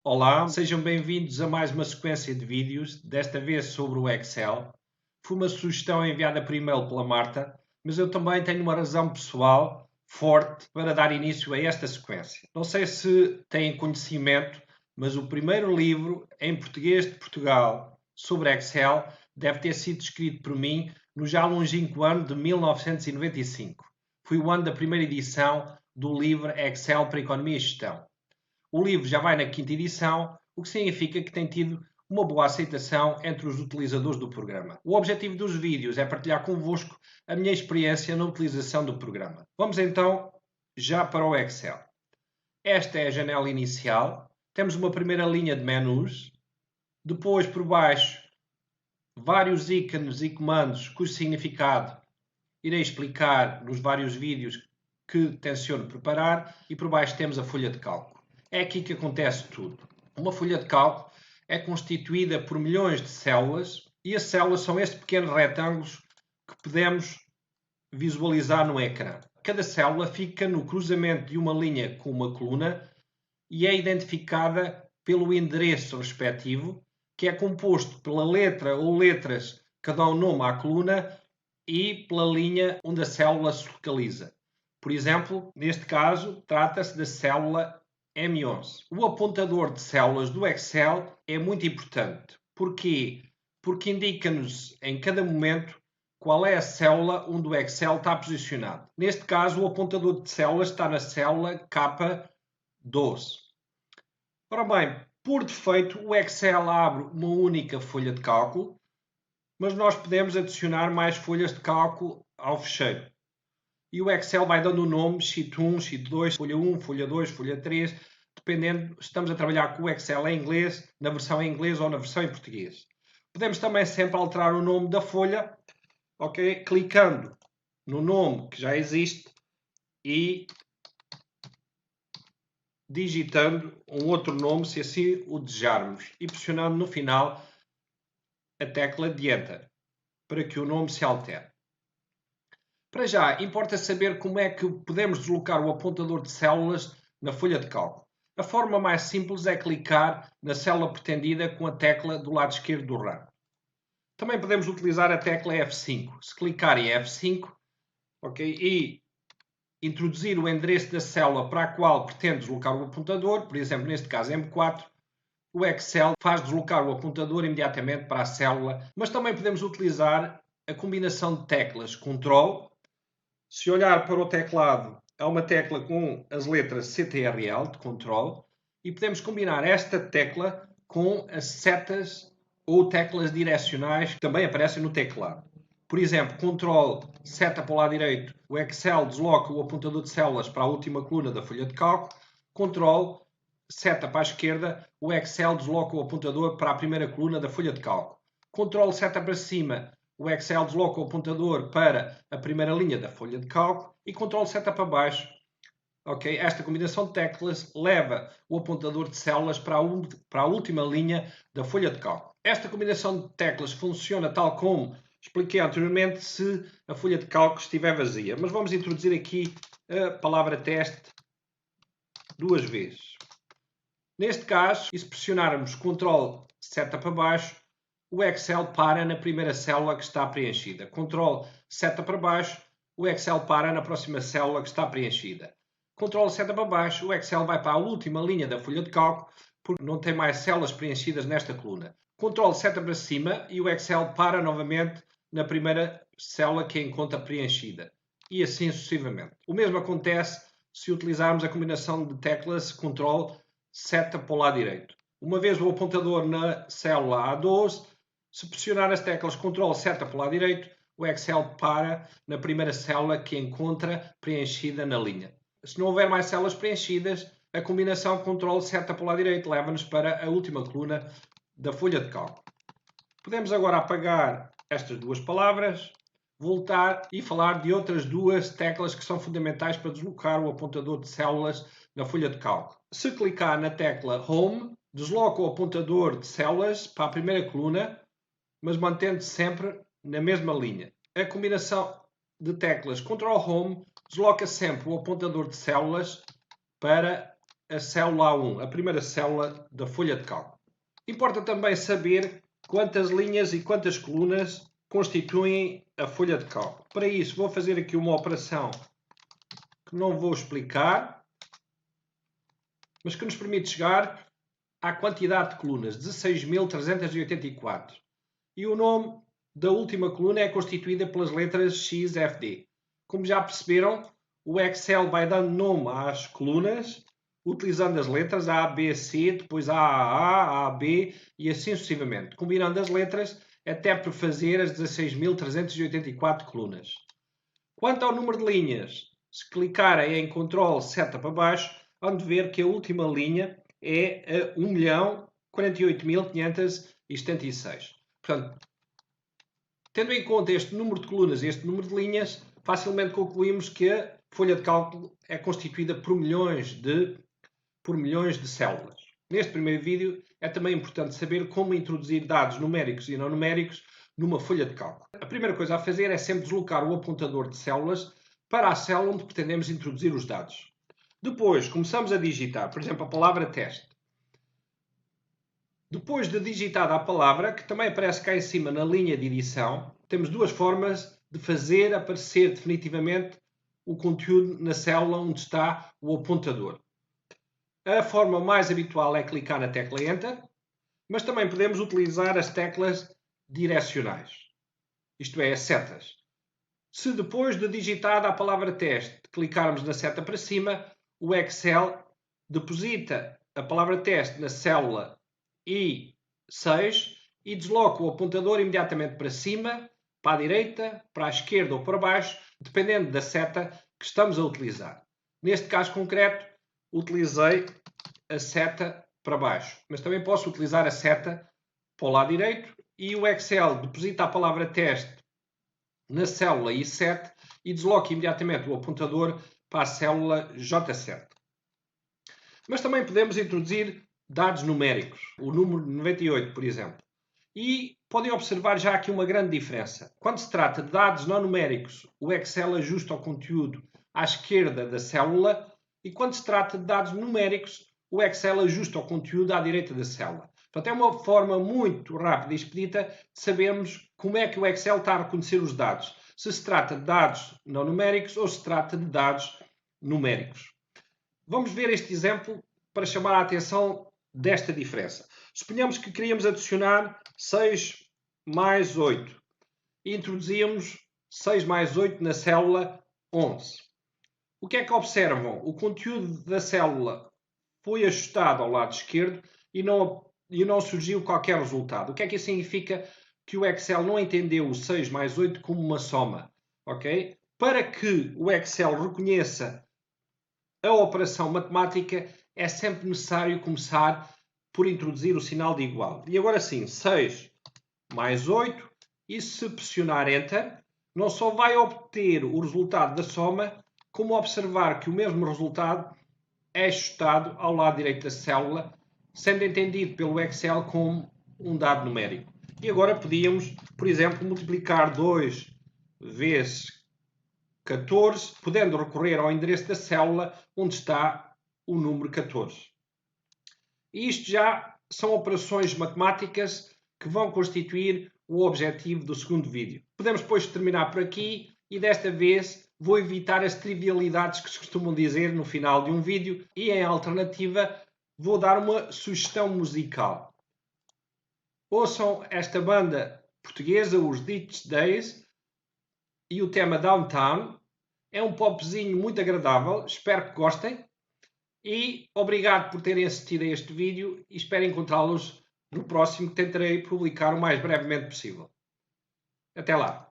Olá, sejam bem-vindos a mais uma sequência de vídeos, desta vez sobre o Excel. Foi uma sugestão enviada por e-mail pela Marta, mas eu também tenho uma razão pessoal forte para dar início a esta sequência. Não sei se têm conhecimento, mas o primeiro livro em português de Portugal sobre Excel deve ter sido escrito por mim no já longínquo ano de 1995. Foi o ano da primeira edição do livro Excel para Economia e Gestão. O livro já vai na quinta edição, o que significa que tem tido uma boa aceitação entre os utilizadores do programa. O objetivo dos vídeos é partilhar convosco a minha experiência na utilização do programa. Vamos então já para o Excel. Esta é a janela inicial. Temos uma primeira linha de menus. Depois, por baixo, vários ícones e comandos cujo significado irei explicar nos vários vídeos que tenciono preparar. E por baixo temos a folha de cálculo. É aqui que acontece tudo. Uma folha de cálculo é constituída por milhões de células e as células são estes pequenos retângulos que podemos visualizar no ecrã. Cada célula fica no cruzamento de uma linha com uma coluna e é identificada pelo endereço respectivo, que é composto pela letra ou letras que dão nome à coluna e pela linha onde a célula se localiza. Por exemplo, neste caso, trata-se da célula M11. O apontador de células do Excel é muito importante. Porquê? Porque indica-nos em cada momento qual é a célula onde o Excel está posicionado. Neste caso, o apontador de células está na célula K12. Ora bem, por defeito, o Excel abre uma única folha de cálculo, mas nós podemos adicionar mais folhas de cálculo ao fecheiro. E o Excel vai dando o nome Sheet 1, Sheet 2, Folha 1, Folha 2, Folha 3, dependendo se estamos a trabalhar com o Excel em inglês, na versão em inglês ou na versão em português. Podemos também sempre alterar o nome da folha, ok? Clicando no nome que já existe e digitando um outro nome, se assim o desejarmos, e pressionando no final a tecla de Enter, para que o nome se altere. Para já, importa saber como é que podemos deslocar o apontador de células na folha de cálculo. A forma mais simples é clicar na célula pretendida com a tecla do lado esquerdo do RAM. Também podemos utilizar a tecla F5. Se clicar em F5, okay, e introduzir o endereço da célula para a qual pretende deslocar o apontador, por exemplo, neste caso M4, o Excel faz deslocar o apontador imediatamente para a célula, mas também podemos utilizar a combinação de teclas Ctrl. Se olhar para o teclado, há uma tecla com as letras CTRL, de Control, e podemos combinar esta tecla com as setas ou teclas direcionais que também aparecem no teclado. Por exemplo, Ctrl, seta para o lado direito, o Excel desloca o apontador de células para a última coluna da folha de cálculo. Ctrl, seta para a esquerda, o Excel desloca o apontador para a primeira coluna da folha de cálculo. Ctrl, seta para cima, o Excel desloca o apontador para a primeira linha da folha de cálculo e Ctrl seta para baixo. Okay? Esta combinação de teclas leva o apontador de células para a última linha da folha de cálculo. Esta combinação de teclas funciona tal como expliquei anteriormente se a folha de cálculo estiver vazia. Mas vamos introduzir aqui a palavra teste duas vezes. Neste caso, e se pressionarmos Ctrl seta para baixo, o Excel para na primeira célula que está preenchida. Ctrl seta para baixo, o Excel para na próxima célula que está preenchida. Ctrl seta para baixo, o Excel vai para a última linha da folha de cálculo, porque não tem mais células preenchidas nesta coluna. Ctrl seta para cima e o Excel para novamente na primeira célula que encontra preenchida. E assim sucessivamente. O mesmo acontece se utilizarmos a combinação de teclas Ctrl seta para o lado direito. Uma vez o apontador na célula A12, se pressionar as teclas Ctrl seta para o lado direito, o Excel para na primeira célula que encontra preenchida na linha. Se não houver mais células preenchidas, a combinação Ctrl seta para o lado direito leva-nos para a última coluna da folha de cálculo. Podemos agora apagar estas duas palavras, voltar e falar de outras duas teclas que são fundamentais para deslocar o apontador de células na folha de cálculo. Se clicar na tecla Home, desloca o apontador de células para a primeira coluna, mas mantendo-se sempre na mesma linha. A combinação de teclas Ctrl Home desloca sempre o apontador de células para a célula A1, a primeira célula da folha de cálculo. Importa também saber quantas linhas e quantas colunas constituem a folha de cálculo. Para isso, vou fazer aqui uma operação que não vou explicar, mas que nos permite chegar à quantidade de colunas, 16.384. E o nome da última coluna é constituída pelas letras X, F, D. Como já perceberam, o Excel vai dando nome às colunas, utilizando as letras A, B, C, depois A, B e assim sucessivamente, combinando as letras até por fazer as 16.384 colunas. Quanto ao número de linhas, se clicarem em Ctrl seta para baixo, vão ver que a última linha é a 1.048.576. Portanto, tendo em conta este número de colunas e este número de linhas, facilmente concluímos que a folha de cálculo é constituída por milhões de células. Neste primeiro vídeo é também importante saber como introduzir dados numéricos e não numéricos numa folha de cálculo. A primeira coisa a fazer é sempre deslocar o apontador de células para a célula onde pretendemos introduzir os dados. Depois começamos a digitar, por exemplo, a palavra teste. Depois de digitada a palavra, que também aparece cá em cima na linha de edição, temos duas formas de fazer aparecer definitivamente o conteúdo na célula onde está o apontador. A forma mais habitual é clicar na tecla Enter, mas também podemos utilizar as teclas direcionais, isto é, as setas. Se depois de digitada a palavra teste clicarmos na seta para cima, o Excel deposita a palavra teste na célula I6 e desloca o apontador imediatamente para cima, para a direita, para a esquerda ou para baixo, dependendo da seta que estamos a utilizar. Neste caso concreto, utilizei a seta para baixo, mas também posso utilizar a seta para o lado direito e o Excel deposita a palavra teste na célula I7 e desloca imediatamente o apontador para a célula J7. Mas também podemos introduzir dados numéricos, o número 98, por exemplo. E podem observar já aqui uma grande diferença. Quando se trata de dados não numéricos, o Excel ajusta o conteúdo à esquerda da célula, e quando se trata de dados numéricos, o Excel ajusta o conteúdo à direita da célula. Portanto, é uma forma muito rápida e expedita de sabermos como é que o Excel está a reconhecer os dados. Se trata de dados não numéricos ou se trata de dados numéricos. Vamos ver este exemplo para chamar a atenção desta diferença. Suponhamos que queríamos adicionar 6 mais 8 e introduzíamos 6 mais 8 na célula 11. O que é que observam? O conteúdo da célula foi ajustado ao lado esquerdo e não surgiu qualquer resultado. O que é que isso significa? Que o Excel não entendeu o 6 mais 8 como uma soma. Okay? Para que o Excel reconheça a operação matemática, é sempre necessário começar por introduzir o sinal de igual. E agora sim, 6 mais 8, e se pressionar Enter, não só vai obter o resultado da soma, como observar que o mesmo resultado é ajustado ao lado direito da célula, sendo entendido pelo Excel como um dado numérico. E agora podíamos, por exemplo, multiplicar 2 vezes 14, podendo recorrer ao endereço da célula onde está o número 14. E isto já são operações matemáticas que vão constituir o objetivo do segundo vídeo. Podemos depois terminar por aqui e desta vez vou evitar as trivialidades que se costumam dizer no final de um vídeo e, em alternativa, vou dar uma sugestão musical. Ouçam esta banda portuguesa, os Ditch Days, e o tema Downtown. É um popzinho muito agradável, espero que gostem. E obrigado por terem assistido a este vídeo e espero encontrá-los no próximo, que tentarei publicar o mais brevemente possível. Até lá!